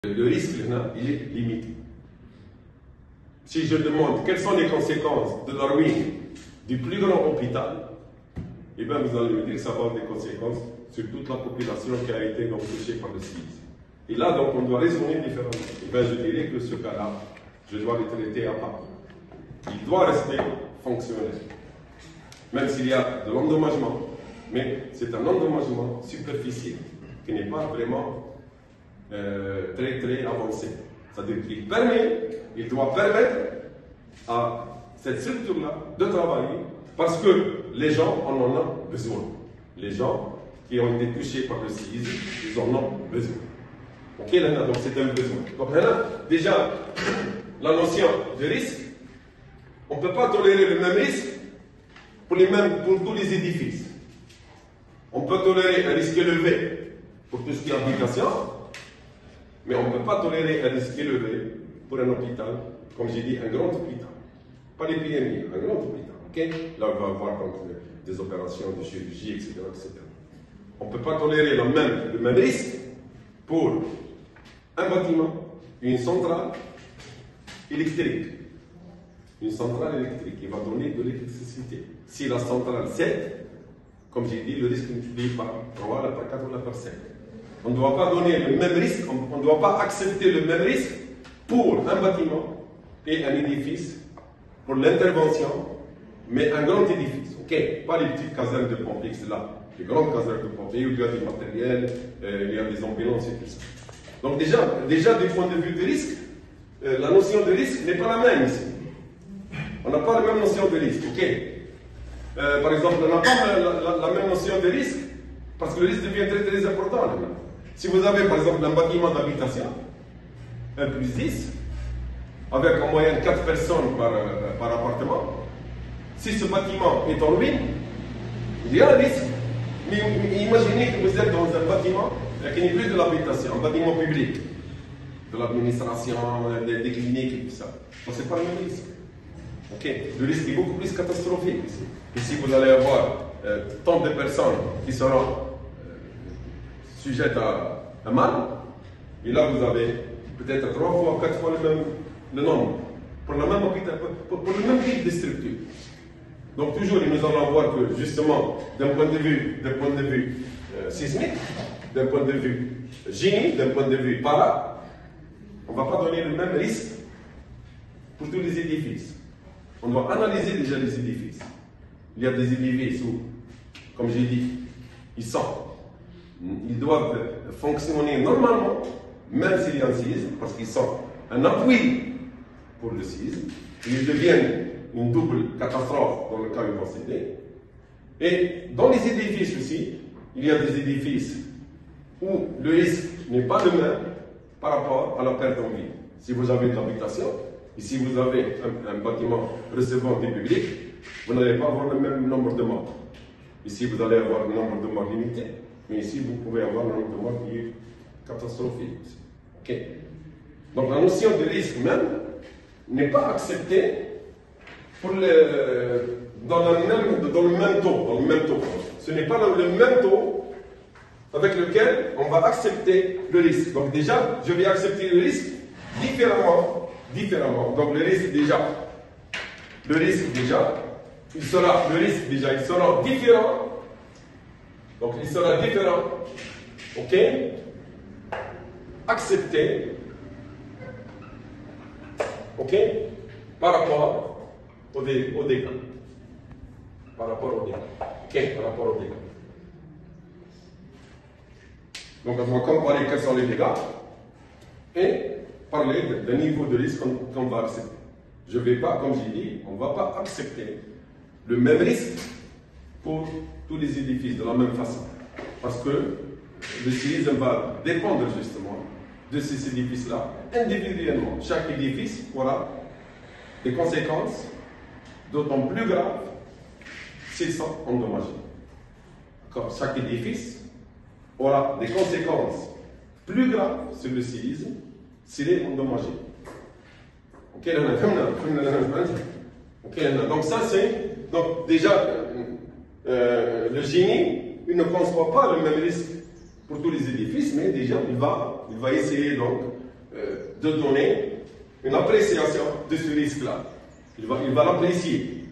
Le risque, il est limité. Si je demande quelles sont les conséquences de la ruine du plus grand hôpital, eh bien vous allez me dire que ça va avoir des conséquences sur toute la population qui a été donc touchée par le séisme. Et là, donc, on doit raisonner différemment. Eh bien, je dirais que ce cas-là, je dois le traiter à part. Il doit rester fonctionnel. Même s'il y a de l'endommagement, mais c'est un endommagement superficiel, qui n'est pas vraiment très avancé. C'est-à-dire qu'il doit permettre à cette structure-là de travailler parce que les gens en ont besoin. Les gens qui ont été touchés par le séisme, ils en ont besoin. Ok, là, donc c'est un besoin. Donc là, déjà, la notion de risque, on ne peut pas tolérer le même risque pour tous les édifices. On peut tolérer un risque élevé pour tout ce qui est habitation, mais on ne peut pas tolérer un risque élevé pour un hôpital, comme j'ai dit, un grand hôpital. Pas les PMI, un grand hôpital. Okay? Là, on va avoir donc, des opérations de chirurgie, etc. On ne peut pas tolérer le même risque pour un bâtiment, une centrale électrique. Une centrale électrique qui va donner de l'électricité. Si la centrale cède, comme j'ai dit, le risque multiplié par 3, par 4 ou par 5. On ne doit pas donner le même risque, on ne doit pas accepter le même risque pour un bâtiment et un édifice, pour l'intervention, mais un grand édifice. Ok, pas les petites casernes de pompiers, c'est là. Les grandes casernes de pompiers où il y a du matériel, il y a des ambulances et tout ça. Donc déjà du point de vue du risque, la notion de risque n'est pas la même ici. On n'a pas la même notion de risque. Ok. Par exemple, on n'a pas la même notion de risque parce que le risque devient très important. Là. Si vous avez par exemple un bâtiment d'habitation, 1+10, avec en moyenne 4 personnes par appartement, si ce bâtiment est en ruine, il y a un risque. Mais imaginez que vous êtes dans un bâtiment qui n'est plus de l'habitation, un bâtiment public, de l'administration, des cliniques et tout ça. Ce n'est pas le même risque. Okay. Le risque est beaucoup plus catastrophique ici. Ici, vous allez avoir tant de personnes qui seront sujettes à mal, et là, vous avez peut-être 3 fois, 4 fois le nombre, pour le même hôpital, pour le même type de structure. Donc, toujours, nous allons voir que, justement, d'un point de vue sismique, d'un point de vue génie, d'un point de vue para, on ne va pas donner le même risque pour tous les édifices. On doit analyser déjà les édifices. Il y a des édifices où, comme j'ai dit, ils doivent fonctionner normalement, même s'il y a un séisme, parce qu'ils sont un appui pour le séisme. Ils deviennent une double catastrophe dans le cas où ils vont céder. Et dans les édifices aussi, il y a des édifices où le risque n'est pas le même par rapport à la perte en vie. Si vous avez de l'habitation, et si vous avez un bâtiment recevant du public, vous n'allez pas avoir le même nombre de morts. Ici, vous allez avoir un nombre de morts limité, mais ici, vous pouvez avoir un nombre de morts qui est catastrophique. Okay. Donc, la notion de risque même n'est pas acceptée dans le même taux. Ce n'est pas le même taux avec lequel on va accepter le risque. Donc, déjà, je vais accepter le risque différemment. Donc le risque déjà, il sera différent. Donc il sera différent. Ok? Accepté. Ok? Par rapport au dégât. Par rapport au dégât. Ok? Par rapport au dégât. Donc on va comparer quels sont les dégâts et parler d'un niveau de risque qu'on va accepter. Je ne vais pas, comme j'ai dit, on ne va pas accepter le même risque pour tous les édifices de la même façon. Parce que le séisme va dépendre justement de ces édifices-là individuellement. Chaque édifice aura des conséquences d'autant plus graves s'ils sont endommagés. Chaque édifice aura des conséquences plus graves sur le séisme s'il est endommagé. Ok, donc ça c'est, donc déjà, le génie, il ne conçoit pas le même risque pour tous les édifices, mais déjà il va essayer donc de donner une appréciation de ce risque-là. Il va l'apprécier,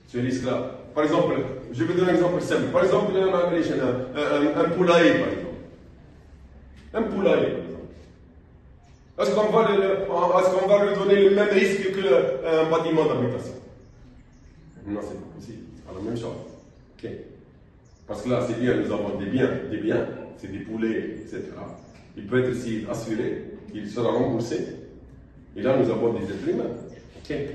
ce risque-là. Par exemple, je vais donner un exemple simple. Par exemple, un poulailler, par exemple. Un poulailler, par exemple. Est-ce qu'on va lui donner le même risque qu'un bâtiment d'habitation? Non, c'est pas possible. C'est la même chose. Okay. Parce que là, c'est bien, nous avons des biens, c'est des poulets, etc. Il peut être aussi assuré, il sera remboursé. Et là, nous avons des êtres humains. Okay.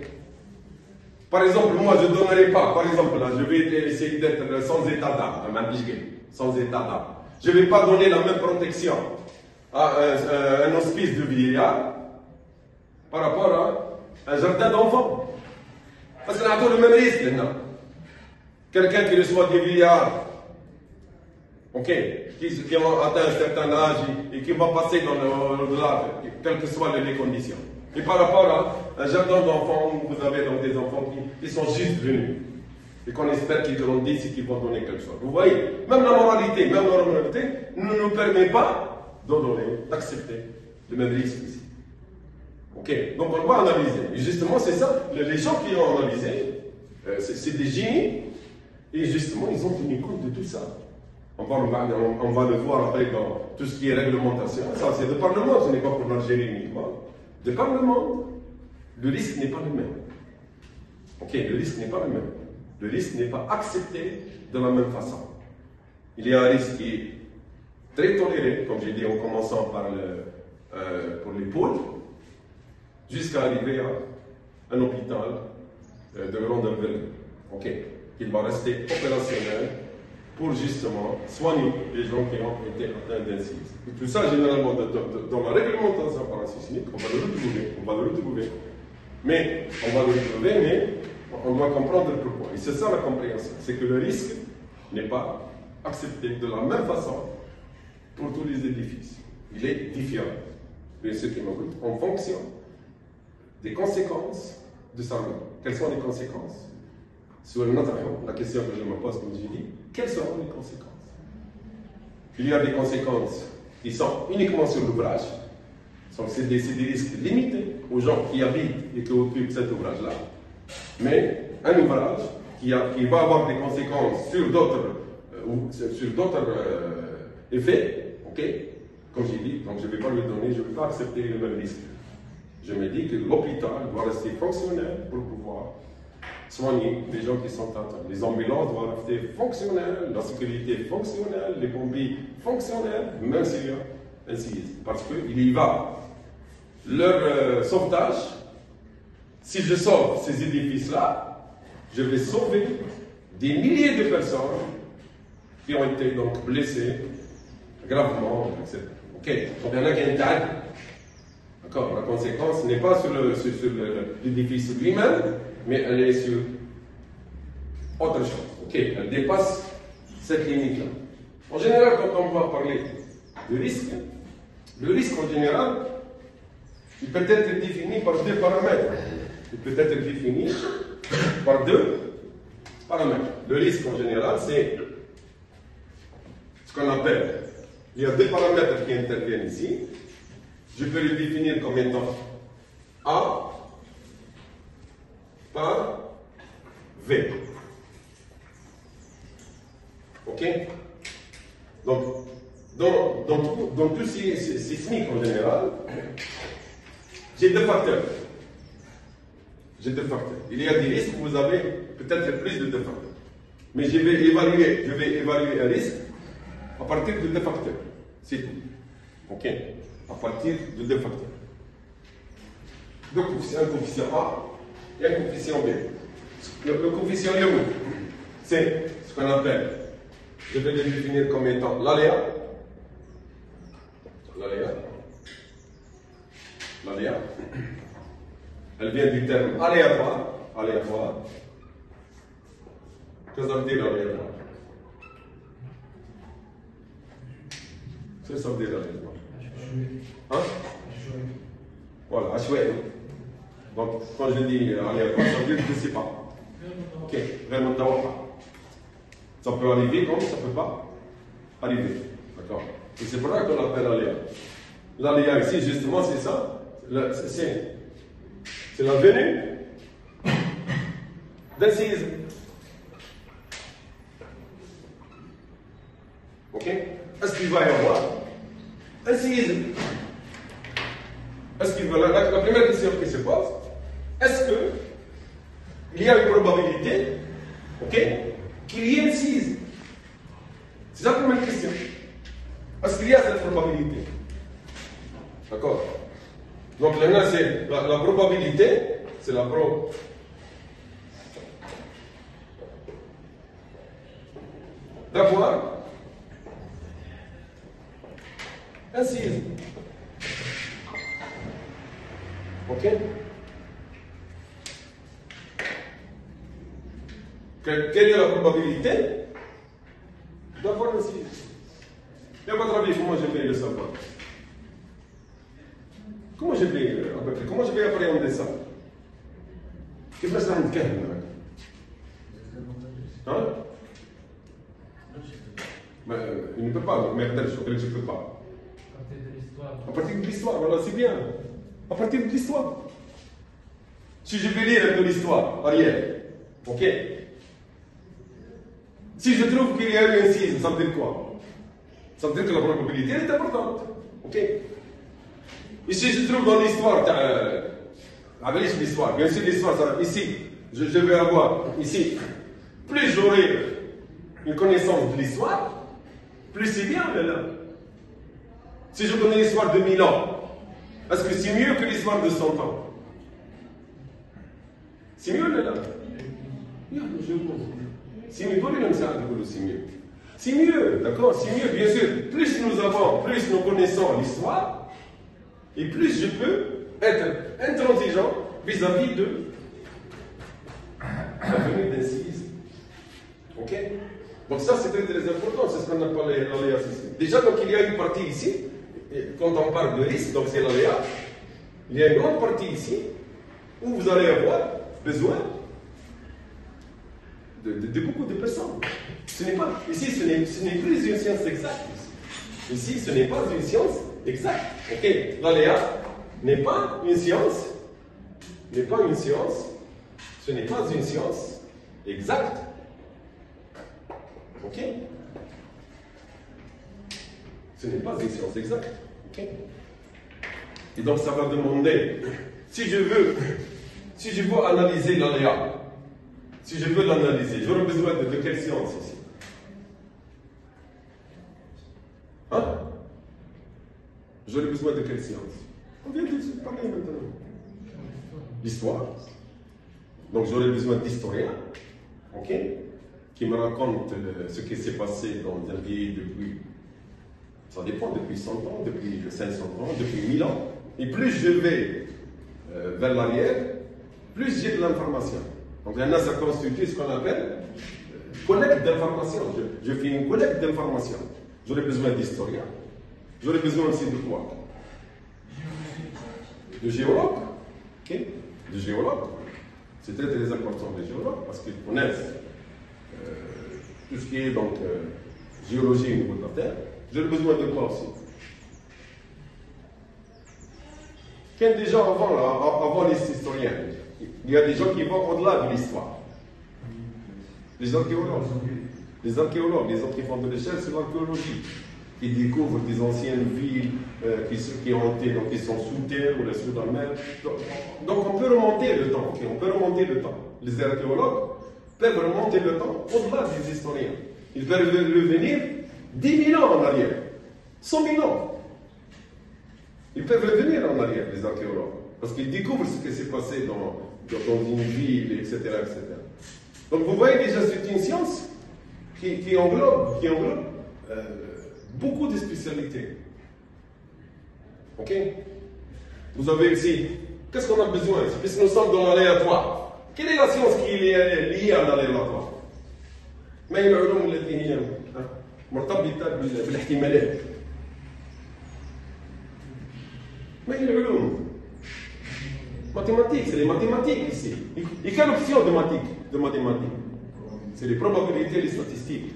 Par exemple, moi, je ne donnerai pas, par exemple, là, je vais essayer d'être sans état d'âme, sans état d'âme. Je ne vais pas donner la même protection à un hospice de vieillard par rapport à un jardin d'enfants. Parce qu'on a le même risque maintenant. Quelqu'un qui reçoit des vieillards, qui ont atteint un certain âge et qui va passer dans l'au-delà, quelles que soient les conditions. Et par rapport à un jardin d'enfants, où vous avez donc des enfants qui sont juste venus et qu'on espère qu'ils grandissent et qu'ils vont donner quelque chose. Vous voyez, même la moralité ne nous permet pas de donner, d'accepter le même risque ici. Donc on va analyser. Et justement, c'est ça. Les gens qui ont analysé, c'est des génies. Et justement, ils ont tenu compte de tout ça. On va le voir après dans tout ce qui est réglementation. Ça, c'est de par le monde, ce n'est pas pour l'Algérie uniquement. De par le monde, le risque n'est pas le même. Le risque n'est pas le même. Le risque n'est pas accepté de la même façon. Il y a un risque qui est très toléré, comme j'ai dit, en commençant par pour les poules, jusqu'à arriver à un hôpital de grande envergure. Il va rester opérationnel pour justement soigner les gens qui ont été atteints d'incises. Et tout ça, généralement, dans la réglementation parasismique, on va le retrouver. Mais on doit comprendre pourquoi. Et c'est ça la compréhension. C'est que le risque n'est pas accepté de la même façon pour tous les édifices. Il est différent. Et ce qui m'occupe, en fonction des conséquences de sa loi. Quelles sont les conséquences? Sur la question que je me pose, comme j'ai dit, quelles seront les conséquences? Il y a des conséquences qui sont uniquement sur l'ouvrage. C'est des risques limités aux gens qui habitent et qui occupent cet ouvrage-là. Mais un ouvrage qui va avoir des conséquences sur d'autres effets, comme j'ai dit, donc je ne vais pas lui donner, je ne vais pas accepter le même risque. Je me dis que l'hôpital doit rester fonctionnel pour pouvoir soigner les gens qui sont atteints. Les ambulances doivent rester fonctionnelles, la sécurité fonctionnelle, les pompiers fonctionnels, même s'il y a un séisme. Parce qu'il y va. Leur sauvetage, si je sauve ces édifices-là, je vais sauver des milliers de personnes qui ont été donc blessées gravement, etc. Donc il y en a qui ont été atteints. D'accord. La conséquence n'est pas sur l'édifice lui-même, mais elle est sur autre chose. Elle dépasse cette limite-là. En général, quand on va parler de risque, le risque en général, il peut être défini par deux paramètres. Il peut être défini par deux paramètres. Le risque en général, c'est ce qu'on appelle, il y a deux paramètres qui interviennent ici. Je peux le définir comme étant A par V. Donc, dans tous ces sismiques en général, j'ai deux facteurs. Il y a des risques où vous avez peut-être plus de deux facteurs. Mais je vais évaluer un risque à partir de deux facteurs. C'est tout. À partir de deux facteurs. Donc, un coefficient A et un coefficient B. Le coefficient est où? C'est ce qu'on appelle, je vais le définir comme étant l'aléa. L'aléa. Elle vient du terme aléatoire. Qu'est-ce que ça veut dire aléatoire? Qu'est-ce que ça veut dire aléatoire? Voilà, achoué. Donc, quand je dis aléatoire, ça veut dire que je ne sais pas. Vraiment, pas. Ça peut arriver comme ça ne peut pas arriver. D'accord? Et c'est pour ça qu'on l'appelle aléa. L'aléa ici, justement, c'est ça. C'est la venue d'un séisme. Ok? Est-ce qu'il va y avoir un séisme? Est-ce qu'il va la première question qui se pose, est-ce qu'il y a une probabilité, ok, qu'il y ait un séisme? C'est la première question. Est-ce qu'il y a cette probabilité? D'accord? Donc là, c'est la probabilité, c'est la pro. D'avoir un séisme. Ok? Quelle est la probabilité d'avoir un séisme? Et à votre avis, comment je vais le savoir? Comment je vais appréhender ça? كيف نقدر نتكلم معك؟ Hein? Mais il ne peut pas, mais je ne peux pas. À partir de l'histoire, voilà, c'est bien. À partir de l'histoire. Si je vais lire de l'histoire, arrière, ok? Si je trouve qu'il y a eu un séisme, ça veut dire quoi? Ça veut dire que la probabilité est importante, ok? Et si je trouve dans l'histoire, l'histoire, bien sûr l'histoire, ici, je vais avoir, ici, plus j'aurai une connaissance de l'histoire, plus c'est bien là. Si je connais l'histoire de 1000 ans, est-ce que c'est mieux que l'histoire de 100 ans? C'est mieux là. C'est mieux. C'est mieux, d'accord? C'est mieux, bien sûr. Plus nous avons, plus nous connaissons l'histoire, et plus je peux être intransigeant vis-à-vis de la venue d'un séisme. Ok? Donc ça c'est très très important, c'est ce qu'on appelle l'aléa sismique. Déjà donc il y a une partie ici, quand on parle de risque, donc c'est l'aléa, il y a une grande partie ici où vous allez avoir besoin de beaucoup de personnes. Ici ce n'est plus une science exacte. Ici ce n'est pas une science exacte. Ok? L'aléa n'est pas une science, ce n'est pas une science exacte. Ok? Ce n'est pas une science exacte. Ok? Et donc ça va demander, si je veux analyser l'aléa, si je veux l'analyser, j'aurai besoin de quelle science ici? Hein? J'aurai besoin de quelle science? On vient de parler maintenant. L'histoire. Donc j'aurai besoin d'historiens, ok, qui me racontent ce qui s'est passé dans un pays depuis, ça dépend, depuis 100 ans, depuis 500 ans, depuis 1000 ans. Et plus je vais vers l'arrière, plus j'ai de l'information. Donc là, ça constitue ce qu'on appelle collecte d'informations. Je fais une collecte d'informations. J'aurai besoin d'historiens. J'aurai besoin aussi de quoi? De géologues. Ok? De géologues. C'est très très important, les géologues, parce qu'ils connaissent tout ce qui est donc géologie au niveau de la Terre. J'aurai besoin de quoi aussi? Quand déjà avant les historiens, il y a des gens qui vont au-delà de l'histoire. Les archéologues. Les archéologues, les autres qui font de recherche sur l'archéologie. Qui découvrent des anciennes villes qui ont été, donc qui sont sous terre ou sous la mer. Donc on peut remonter le temps, okay? On peut remonter le temps. Les archéologues peuvent remonter le temps au-delà des historiens. Ils peuvent revenir 10 000 ans en arrière, 100 000 ans. Ils peuvent revenir en arrière, les archéologues, parce qu'ils découvrent ce qui s'est passé dans une ville, etc., etc. Donc vous voyez déjà, c'est une science qui englobe beaucoup de spécialités. Ok? Vous avez ici, qu'est-ce qu'on a besoin? Puisque nous sommes dans l'aléatoire. Quelle est la science qui est liée à l'aléatoire? ما هي العلوم التي هي مرتبطة بالاحتمالات؟ ما هي العلوم؟ Mathématiques, c'est les mathématiques ici. Et quelle option de mathématiques? C'est les probabilités et les statistiques.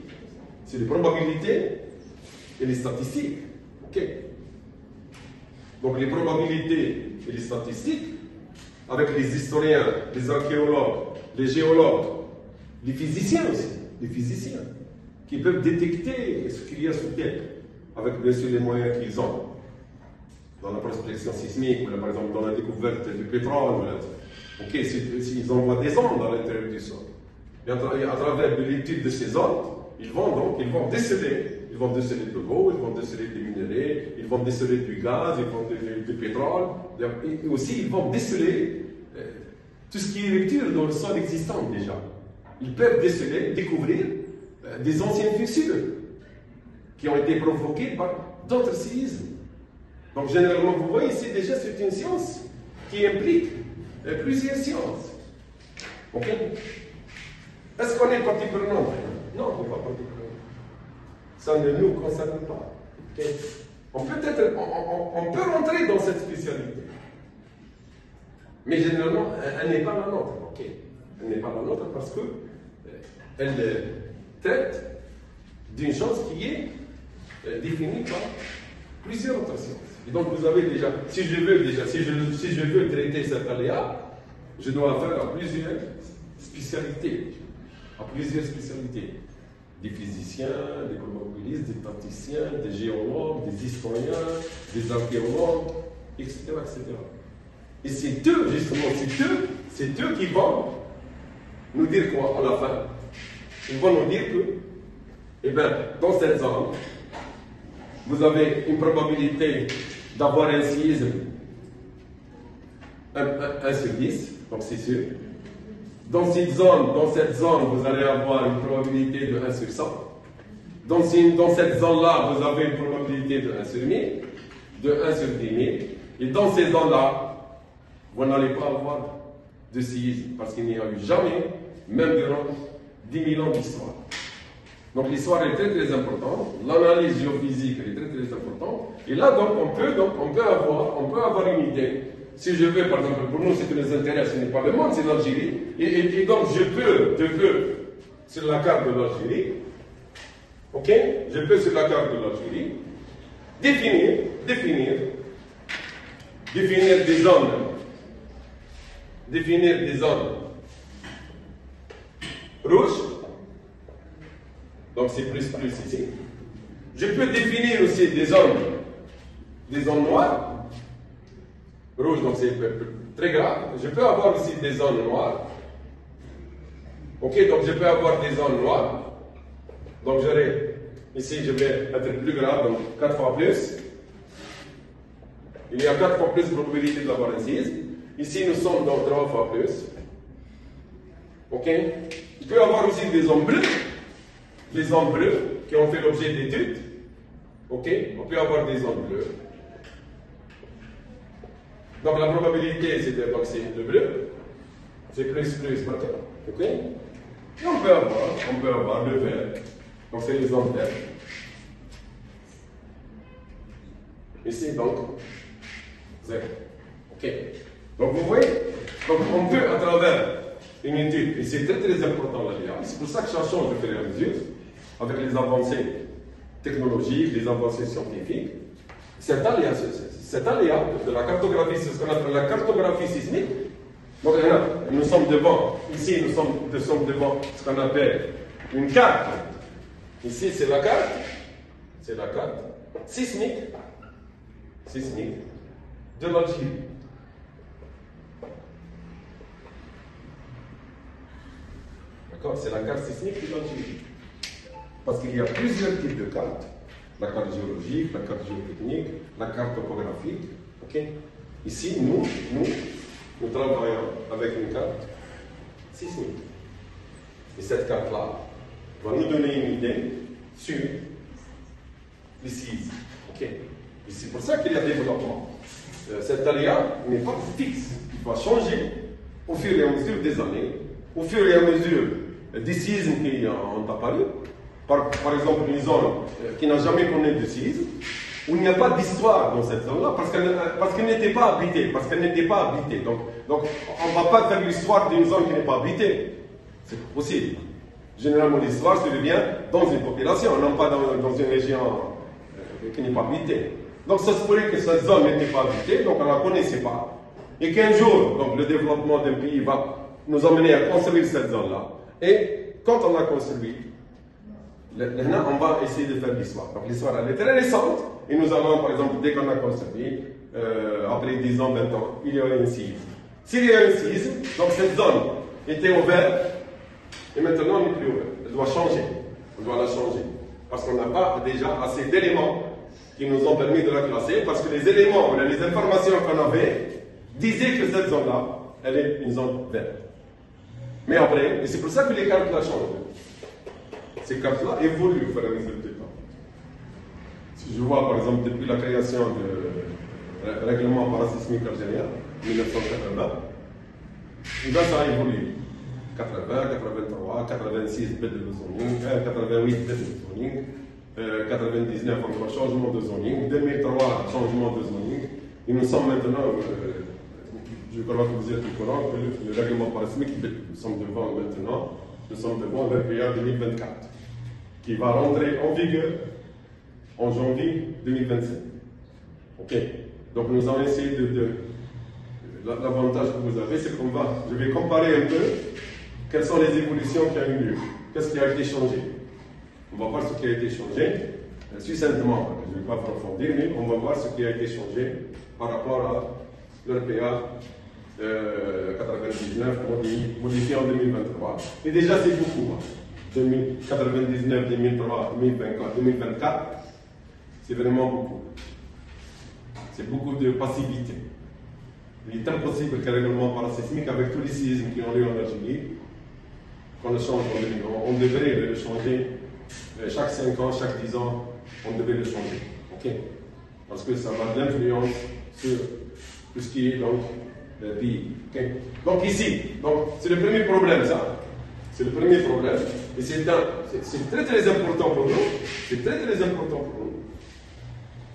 C'est les probabilités et les statistiques. Ok? Donc les probabilités et les statistiques, avec les historiens, les archéologues, les géologues, les physiciens aussi, les physiciens, qui peuvent détecter ce qu'il y a sous terre, avec bien sûr les moyens qu'ils ont. Dans la prospection sismique, ou là, par exemple dans la découverte du pétrole, ok, s'ils envoient des ondes à l'intérieur du sol. Et à travers l'étude de ces ondes, ils vont déceler de l'eau, ils vont déceler des minéraux, ils vont déceler du gaz, ils vont déceler du pétrole, et aussi ils vont déceler tout ce qui est rupture dans le sol existant déjà. Ils peuvent découvrir des anciennes fissures qui ont été provoquées par d'autres séismes. Donc généralement, vous voyez ici déjà c'est une science qui implique plusieurs sciences. Ok? Est-ce qu'on est partie prenante? Non, on n'est pas partie prenante. Ça ne nous concerne pas. Okay? On peut rentrer dans cette spécialité. Mais généralement, elle n'est pas la nôtre. Okay? Elle n'est pas la nôtre parce qu'elle traite d'une chose qui est définie par plusieurs autres sciences. Et donc vous avez déjà, si je veux traiter cet aléa, je dois faire à plusieurs spécialités. Des physiciens, des probabilistes, des statisticiens, des géologues, des historiens, des archéologues, etc. etc. Et c'est eux, justement, c'est eux qui vont nous dire quoi à la fin? Ils vont nous dire que, eh bien, dans cette zone, vous avez une probabilité d'avoir un séisme 1 sur 10, donc c'est sûr. Dans cette zone, vous allez avoir une probabilité de 1 sur 100. Dans cette zone-là, vous avez une probabilité de 1 sur 1000, de 1 sur 10 000. Et dans ces zones-là, vous n'allez pas avoir de séisme, parce qu'il n'y a eu jamais, même durant 10 000 ans d'histoire. Donc l'histoire est très très importante, l'analyse géophysique est très très importante. Et là, donc, on peut avoir une idée. Si je veux, par exemple, pour nous, ce qui nous intéresse, ce n'est pas le monde, c'est l'Algérie. Et donc, je peux, sur la carte de l'Algérie, ok, je peux, sur la carte de l'Algérie, définir des zones rouges. Donc, c'est plus ici. Je peux définir aussi des zones noires. Rouge, donc c'est très grave. Je peux avoir aussi des zones noires. Ok, donc je peux avoir des zones noires. Donc ici je vais être plus grave, donc 4 fois plus. Il y a 4 fois plus de probabilité d'avoir un séisme. Ici nous sommes dans 3 fois plus. Ok, il peut y avoir aussi des zones bleues. Les zones bleues qui ont fait l'objet d'études. Ok, on peut avoir des zones bleues. Donc la probabilité, c'est le bleu, c'est plus, d'accord. Ok? Et on peut avoir le vert. Donc c'est les zones vertes. Ici, donc, 0. Ok? Donc vous voyez, donc on peut, à travers une étude, et c'est très très important là, c'est pour ça que ça change au fur et à mesure, avec les avancées technologiques, les avancées scientifiques, cet aléa de la cartographie, c'est ce qu'on appelle la cartographie sismique. Donc nous sommes devant, ici nous sommes devant ce qu'on appelle une carte. Ici c'est la carte sismique de l'Algérie. D'accord? C'est la carte sismique de l'Algérie. Parce qu'il y a plusieurs types de cartes. La carte géologique, la carte géotechnique, la carte topographique. Okay? Ici, nous travaillons avec une carte sismique. Et cette carte-là va nous donner une idée sur les séismes. Okay? Et c'est pour ça qu'il y a développement. Cet aléa n'est pas fixe. Il va changer au fur et à mesure des années, au fur et à mesure des séismes qui ont apparu. Par exemple, une zone qui n'a jamais connu de séisme, où il n'y a pas d'histoire dans cette zone-là, parce qu'elle n'était pas habitée. Donc on ne va pas faire l'histoire d'une zone qui n'est pas habitée. C'est possible. Généralement, l'histoire se devient dans une population, non pas dans une région qui n'est pas habitée. Donc ça se pourrait que cette zone n'était pas habitée, donc on ne la connaissait pas. Et qu'un jour, donc, le développement d'un pays va nous amener à construire cette zone-là. Et quand on l'a construit, là, on va essayer de faire l'histoire. Donc l'histoire, elle est très récente. Et nous allons, par exemple, dès qu'on a construit, après 10 ans, 20 ans, il y aura une cise. S'il y a une cise, donc cette zone était ouverte, et maintenant elle n'est plus ouverte. Elle doit changer. On doit la changer. Parce qu'on n'a pas déjà assez d'éléments qui nous ont permis de la classer, parce que les éléments, les informations qu'on avait, disaient que cette zone-là, elle est une zone verte. Mais après, et c'est pour ça que les cartes-là changent. Ces cartes-là évoluent au fur et à mesure du temps. Si je vois, par exemple, depuis la création du règlement parasismique algérien, 1980, et bien ça a évolué. 80, 83, 86, baisse de zoning, 88, baisse de zoning, 99, encore changement de zoning, 2003, changement de zoning, et nous sommes maintenant, je crois que vous êtes au courant, que le règlement parasismique, nous sommes devant maintenant, nous sommes devant le RPA 2024, qui va rentrer en vigueur en janvier 2027. Ok. Donc nous allons essayer l'avantage que vous avez, c'est qu'on va, je vais comparer un peu quelles sont les évolutions qui ont eu lieu, qu'est-ce qui a été changé. On va voir ce qui a été changé, succinctement, je ne vais pas approfondir, mais on va voir ce qui a été changé par rapport à l'RPA 99 modifié en 2023. Et déjà c'est beaucoup. 99, 2003, 2024, 2024, c'est vraiment beaucoup. C'est beaucoup de passivité. Il est impossible qu'un règlement parasismique, avec tous les séismes qui ont lieu en Algérie, qu'on le change en 2020. On devrait le changer chaque 5 ans, chaque 10 ans, on devrait le changer. Ok. Parce que ça a de l'influence sur tout ce qui est donc le pays. Okay. Donc ici, c'est le premier problème, ça. C'est le premier problème. Et c'est très très important pour nous. C'est très très important pour nous.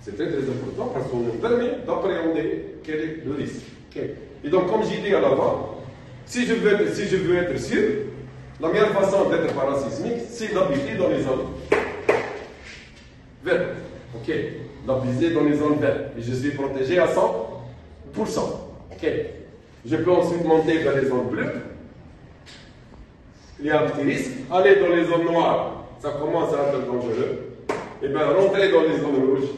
C'est très très important parce qu'on nous permet d'appréhender quel est le risque. Okay. Et donc, comme j'ai dit à l'avant, si je veux être sûr, la meilleure façon d'être parasismique, c'est d'habiter dans les zones vertes. Ok. D'habiter dans les zones vertes. Et je suis protégé à 100%. Ok. Je peux ensuite monter vers les zones bleues. Il y a un petit risque. Aller dans les zones noires, ça commence à être dangereux. Et bien, rentrer dans les zones rouges,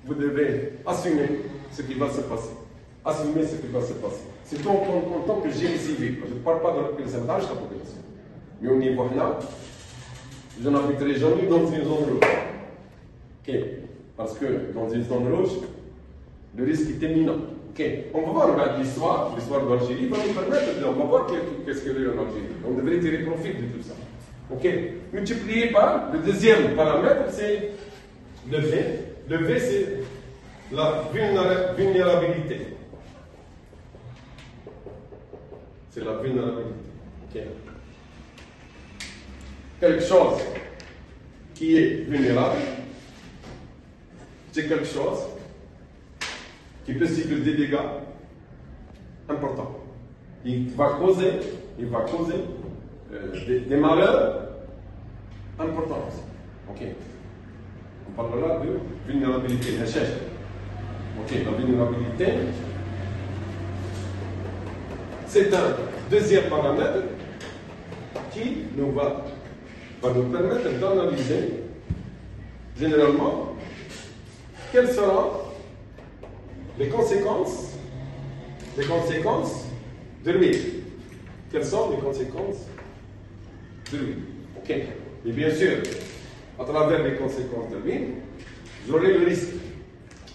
vous devez assumer ce qui va se passer. Assumer ce qui va se passer. C'est en tant que génie civil. Je ne parle pas de la pourcentage de la population. Mais au niveau là, je n'habiterai jamais dans une zone rouge. Ok. Parce que dans une zone rouge, le risque est imminent. Okay. On va voir l'histoire d'Algérie va nous permettre, on va voir qu'est-ce qu'il y a en Algérie. On devrait tirer profit de tout ça. Ok. Multiplié par le deuxième paramètre, c'est le V. Le V, c'est la vulnérabilité. C'est la vulnérabilité. Okay. Quelque chose qui est vulnérable, c'est quelque chose qui peut subir des dégâts importants. Il va causer des malheurs importants. Ok. On parle là de vulnérabilité. Ok, la vulnérabilité, c'est un deuxième paramètre qui va nous permettre d'analyser généralement quelles seront les conséquences de l'huile. Quelles sont les conséquences de l'huile? Ok. Et bien sûr, à travers les conséquences de l'huile, j'aurai le risque.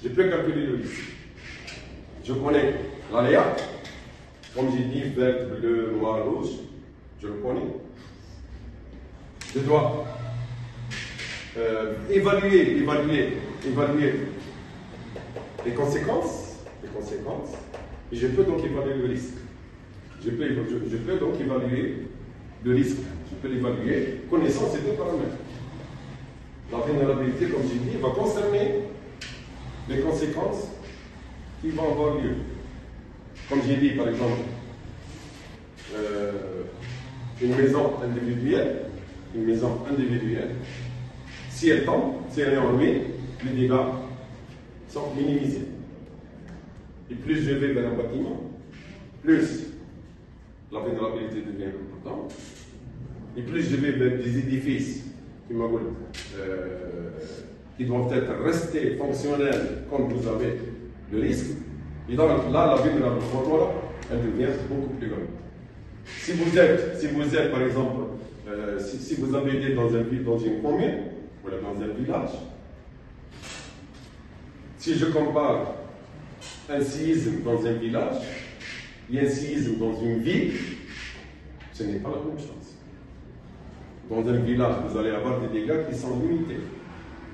Je peux calculer le risque. Je connais l'aléa, comme j'ai dit, vert, bleu, noir, rouge, je le connais. Je dois évaluer les conséquences, et je peux donc évaluer le risque. Je peux donc évaluer le risque. Je peux l'évaluer connaissant ces deux paramètres. La vulnérabilité, comme j'ai dit, va concerner les conséquences qui vont avoir lieu. Comme j'ai dit, par exemple, une maison individuelle, si elle tombe, si elle est en ruine, les dégâts sont minimisées. Et plus je vais vers un bâtiment, plus la vulnérabilité devient importante. Et plus je vais vers des édifices qui doivent être restés fonctionnels quand vous avez le risque, et donc là, la vulnérabilité, elle devient beaucoup plus grande. Si vous êtes par exemple, si vous habitez dans une commune, ou dans un village, si je compare un séisme dans un village et un séisme dans une ville, ce n'est pas la même chose. Dans un village, vous allez avoir des dégâts qui sont limités,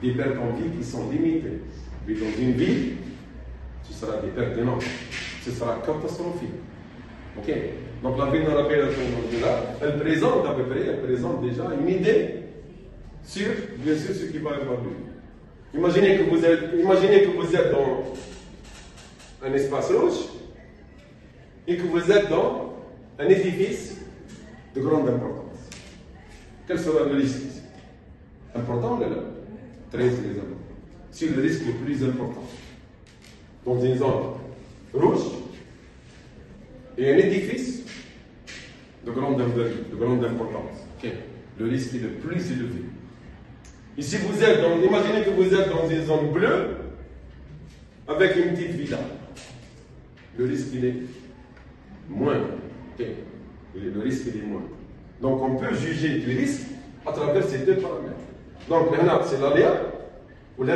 des pertes en vie qui sont limitées. Mais dans une ville, ce sera des pertes énormes. Ce sera catastrophique. Ok? Donc la vulnérabilité elle présente déjà une idée sur, bien sûr, ce qui va évoluer. Imaginez que vous êtes dans un espace rouge et que vous êtes dans un édifice de grande importance. Quel sera le risque ici? Important ou là? Très important. C'est le risque le plus important. Dans une zone rouge et un édifice de grande envergure, de grande importance. Okay. Le risque est le plus élevé. Et si vous êtes imaginez que vous êtes dans une zone bleue avec une petite villa, le risque il est moindre. Okay. Le risque il est moindre. Donc on peut juger du risque à travers ces deux paramètres. Donc là c'est l'aléa, ou là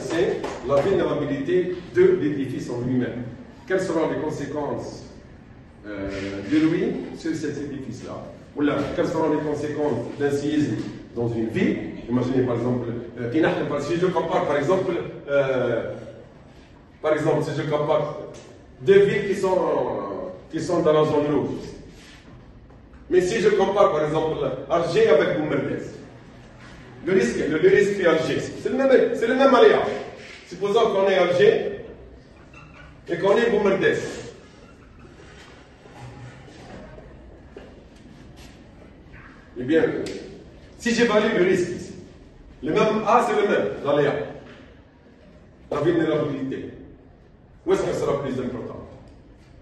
c'est la vulnérabilité de l'édifice en lui-même. Quelles seront les conséquences de ruine sur cet édifice-là? Ou là, quelles seront les conséquences d'un séisme dans une ville? Imaginez par exemple, si je compare par exemple, si je compare deux villes qui sont dans la zone rouge. Mais si je compare par exemple Alger avec Boumerdès, le risque est Alger, c'est le même aléa. Supposons qu'on est Alger et qu'on est Boumerdès. Eh bien, si j'évalue le risque ici, le même A c'est le même, l'aléa, la vulnérabilité, où est-ce qu'elle sera plus importante?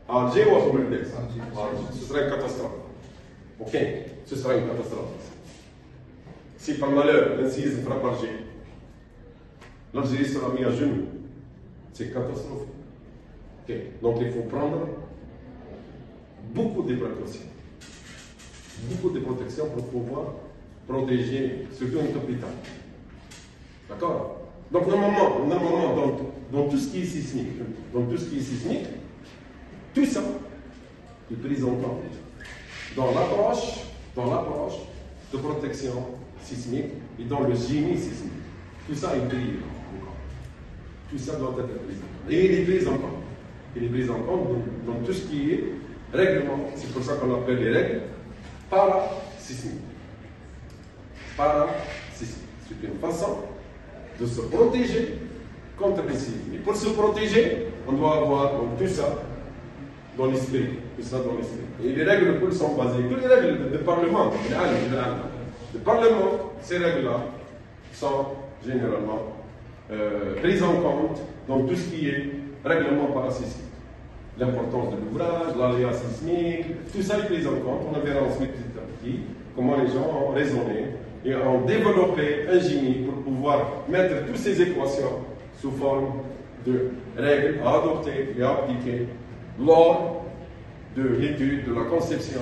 À Alger ou à Boumerdès? Ce sera une catastrophe. Ok, ce sera une catastrophe. Si par malheur un séisme frappe Alger, l'Algérie sera mise à genoux. C'est catastrophique. Okay. Donc il faut prendre beaucoup de précautions, beaucoup de protections pour pouvoir protéger surtout un hôpital. D'accord? Donc normalement dans tout ce qui est sismique, tout ça est pris en compte dans l'approche de protection sismique et dans le génie sismique. Tout ça est pris en compte. Tout ça doit être pris en compte. Et il est pris en compte. Il est pris en compte dans tout ce qui est règlement. C'est pour ça qu'on appelle les règles parasismiques. Parasismiques. C'est une façon de se protéger contre les sismes. Et pour se protéger, on doit avoir tout ça dans l'esprit. Tout ça dans l'esprit. Et les règles de poule sont basées. Toutes les règles de parlement, le parlement, ces règles-là sont généralement prises en compte dans tout ce qui est règlement parasismique. L'importance de l'ouvrage, l'aléa sismique, tout ça est pris en compte. On verra ensuite petit à petit comment les gens ont raisonné et ont développé un génie pour pouvoir mettre toutes ces équations sous forme de règles à adopter et à appliquer lors de l'étude, de la conception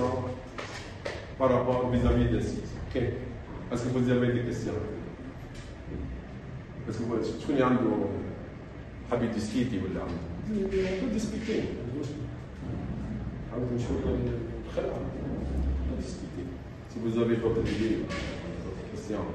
par rapport vis-à-vis des sites. Okay. Est-ce que vous avez des questions? Est-ce que vous avez discuter ou là? On peut discuter. Si vous avez d'autres idées, d'autres questions.